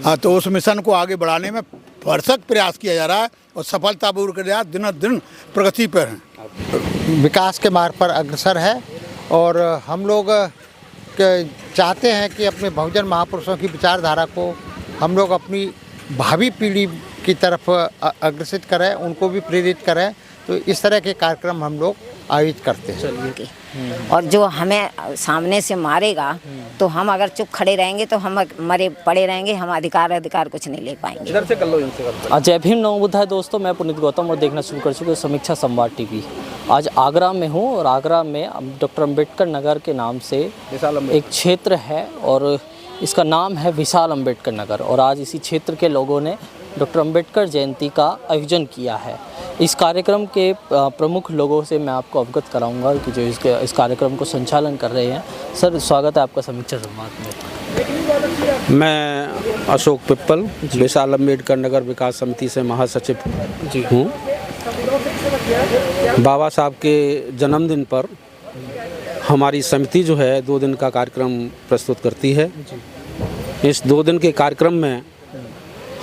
हाँ, तो उस मिशन को आगे बढ़ाने में भरसक प्रयास किया जा रहा है और सफलतापूर्वक दिन दिन प्रगति पर हैं। विकास के मार्ग पर अग्रसर है और हम लोग चाहते हैं कि अपने बहुजन महापुरुषों की विचारधारा को हम लोग अपनी भावी पीढ़ी की तरफ अग्रसित करें, उनको भी प्रेरित करें। तो इस तरह के कार्यक्रम हम लोग आयोजित करते हैं। और जो हमें सामने से मारेगा तो हम अगर चुप खड़े रहेंगे तो हम मरे पड़े रहेंगे, हम अधिकार कुछ नहीं ले पाएंगे। इधर से कर लो, इनसे कर लो। जय भीम, नमो बुद्धाय। दोस्तों, मैं पुनीत गौतम और देखना शुरू कर चुके समीक्षा संवाद टीवी। आज आगरा में हूँ और आगरा में डॉक्टर अम्बेडकर नगर के नाम से एक क्षेत्र है और इसका नाम है विशाल अम्बेडकर नगर। और आज इसी क्षेत्र के लोगों ने डॉक्टर अम्बेडकर जयंती का आयोजन किया है। इस कार्यक्रम के प्रमुख लोगों से मैं आपको अवगत कराऊंगा कि जो इस कार्यक्रम को संचालन कर रहे हैं। सर, स्वागत है आपका समीक्षा संवाद में। मैं अशोक पिप्पल, विशाल अम्बेडकर नगर विकास समिति से महासचिव हूँ। बाबा साहब के जन्मदिन पर हमारी समिति जो है 2 दिन का कार्यक्रम प्रस्तुत करती है। इस 2 दिन के कार्यक्रम में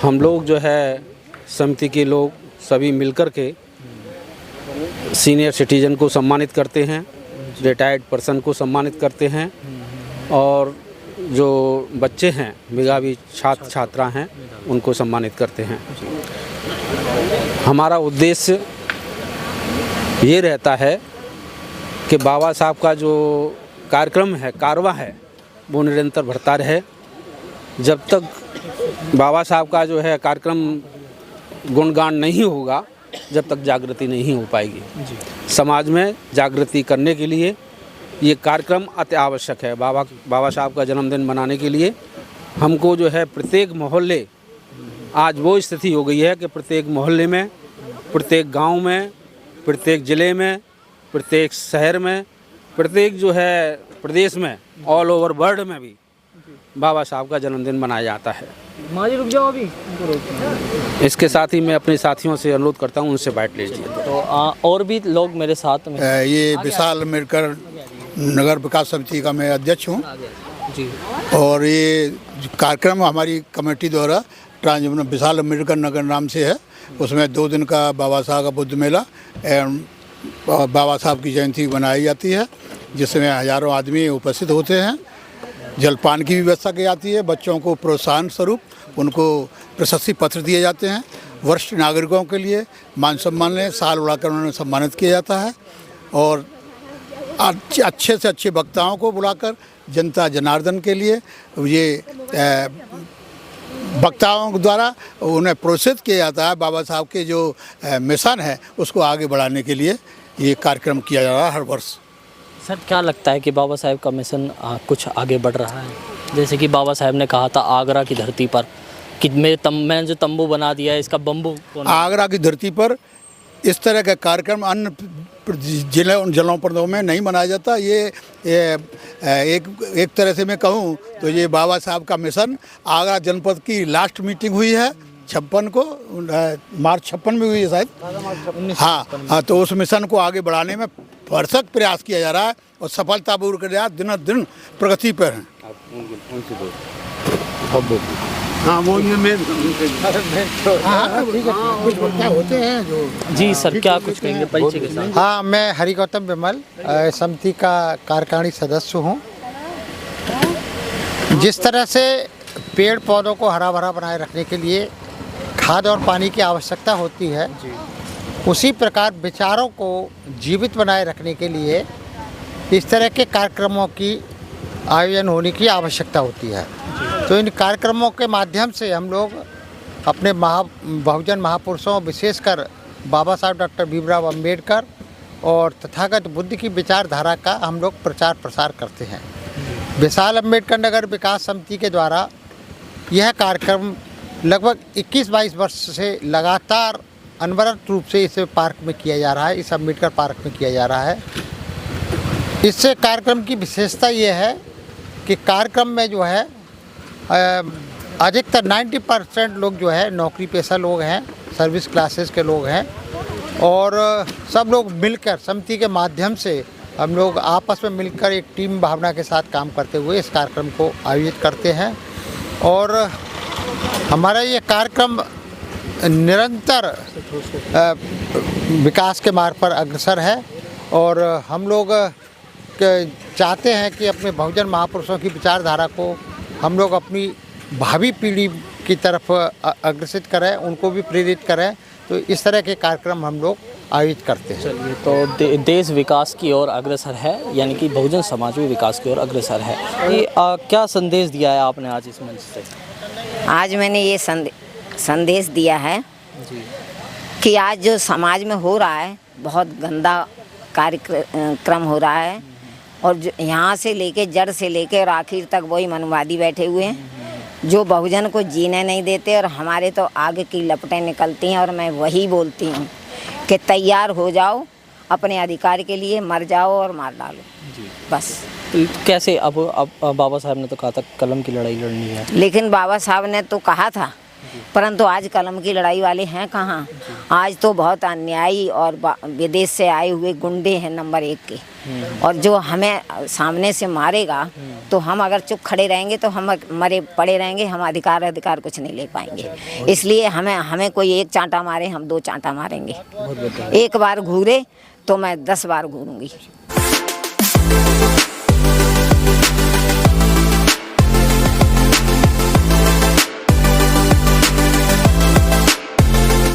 हम लोग जो है समिति के लोग सभी मिलकर के सीनियर सिटीजन को सम्मानित करते हैं, रिटायर्ड पर्सन को सम्मानित करते हैं और जो बच्चे हैं, मेधावी छात्र छात्रा हैं, उनको सम्मानित करते हैं। हमारा उद्देश्य ये रहता है कि बाबा साहब का जो कार्यक्रम है, कारवा है, वो निरंतर बढ़ता रहे। जब तक बाबा साहब का जो है कार्यक्रम गुणगान नहीं होगा, जब तक जागृति नहीं हो पाएगी। समाज में जागृति करने के लिए ये कार्यक्रम अति आवश्यक है। बाबा साहब का जन्मदिन मनाने के लिए हमको जो है प्रत्येक मोहल्ले, आज वो स्थिति हो गई है कि प्रत्येक मोहल्ले में, प्रत्येक गांव में, प्रत्येक ज़िले में, प्रत्येक शहर में, प्रत्येक जो है प्रदेश में, ऑल ओवर वर्ल्ड में भी बाबा साहब का जन्मदिन मनाया जाता है। रुक जाओ अभी। इसके साथ ही मैं अपने साथियों से अनुरोध करता हूं, उनसे बैठ लीजिए। तो और भी लोग मेरे साथ में। ये विशाल अम्बेडकर नगर विकास समिति का मैं अध्यक्ष हूँ जी। और ये कार्यक्रम हमारी कमेटी द्वारा विशाल अम्बेडकर नगर नाम से है। उसमें 2 दिन का बाबा साहब का बुद्ध मेला एवं बाबा साहब की जयंती मनाई जाती है, जिसमें हज़ारों आदमी उपस्थित होते हैं। जलपान की भी व्यवस्था की जाती है। बच्चों को प्रोत्साहन स्वरूप उनको प्रशस्ति पत्र दिए जाते हैं। वरिष्ठ नागरिकों के लिए मान सम्मान में साल उड़ाकर उन्हें सम्मानित किया जाता है और अच्छे से अच्छे वक्ताओं को बुलाकर जनता जनार्दन के लिए ये वक्ताओं द्वारा उन्हें प्रोत्साहित किया जाता है। बाबा साहब के जो मिशन है उसको आगे बढ़ाने के लिए ये कार्यक्रम किया जा रहा है हर वर्ष। सर, क्या लगता है कि बाबा साहब का मिशन कुछ आगे बढ़ रहा है? जैसे कि बाबा साहब ने कहा था आगरा की धरती पर कि मैंने जो तंबू बना दिया है, इसका बम्बू आगरा की धरती पर इस तरह का कार्यक्रम अन्य जनपदों में नहीं मनाया जाता। ये एक तरह से मैं कहूँ तो ये बाबा साहब का मिशन आगरा जनपद की लास्ट मीटिंग हुई है 56 को, मार्च 56 में हुई है शायद। हाँ, तो उस मिशन को आगे बढ़ाने में भरसक प्रयास किया जा रहा है और सफलतापूर्वक दिन दिन प्रगति पर हैं। हाँ, वो ये कुछ बच्चे होते हैं जो। जी सर, क्या कुछ कहेंगे परिचय के साथ? हाँ, मैं हरि गौतम विमल, समिति का कार्यकारिणी सदस्य हूँ। जिस तरह से पेड़ पौधों को हरा भरा बनाए रखने के लिए खाद और पानी की आवश्यकता होती है, उसी प्रकार विचारों को जीवित बनाए रखने के लिए इस तरह के कार्यक्रमों की आयोजन होने की आवश्यकता होती है। तो इन कार्यक्रमों के माध्यम से हम लोग अपने बहुजन महापुरुषों, विशेषकर बाबा साहब डॉक्टर भीमराव अम्बेडकर और तथागत बुद्ध की विचारधारा का हम लोग प्रचार प्रसार करते हैं। विशाल अम्बेडकर नगर विकास समिति के द्वारा यह कार्यक्रम लगभग 21-22 वर्ष से लगातार अनवरत रूप से इस पार्क में किया जा रहा है, इस अम्बेडकर पार्क में किया जा रहा है। इससे कार्यक्रम की विशेषता ये है कि कार्यक्रम में जो है अधिकतर 90% लोग जो है नौकरी पेशा लोग हैं, सर्विस क्लासेस के लोग हैं और सब लोग मिलकर समिति के माध्यम से हम लोग आपस में मिलकर एक टीम भावना के साथ काम करते हुए इस कार्यक्रम को आयोजित करते हैं। और हमारा ये कार्यक्रम निरंतर विकास के मार्ग पर अग्रसर है और हम लोग चाहते हैं कि अपने बहुजन महापुरुषों की विचारधारा को हम लोग अपनी भावी पीढ़ी की तरफ अग्रसित करें, उनको भी प्रेरित करें। तो इस तरह के कार्यक्रम हम लोग आयोजित करते हैं। चलिए, तो देश विकास की ओर अग्रसर है, यानी कि बहुजन समाज भी विकास की ओर अग्रसर है। ये क्या संदेश दिया है आपने आज इस मंच से? आज मैंने ये संदेश दिया है कि आज जो समाज में हो रहा है बहुत गंदा कार्यक्रम हो रहा है और यहाँ से लेके जड़ से लेके और आखिर तक वही मनवादी बैठे हुए हैं जो बहुजन को जीने नहीं देते और हमारे तो आगे की लपटें निकलती हैं। और मैं वही बोलती हूँ कि तैयार हो जाओ अपने अधिकार के लिए, मर जाओ और मार डालो बस। कैसे? अब बाबा साहब ने तो कहा था कलम की लड़ाई लड़नी है, लेकिन बाबा साहब ने तो कहा था, परंतु आज कलम की लड़ाई वाले हैं कहाँ। आज तो बहुत अन्यायी और विदेश से आए हुए गुंडे हैं नंबर 1 के, और जो हमें सामने से मारेगा तो हम अगर चुप खड़े रहेंगे तो हम मरे पड़े रहेंगे, हम अधिकार कुछ नहीं ले पाएंगे। इसलिए हमें कोई एक चांटा मारे, हम 2 चांटा मारेंगे। एक बार घूरे तो मैं 10 बार घूरूंगी।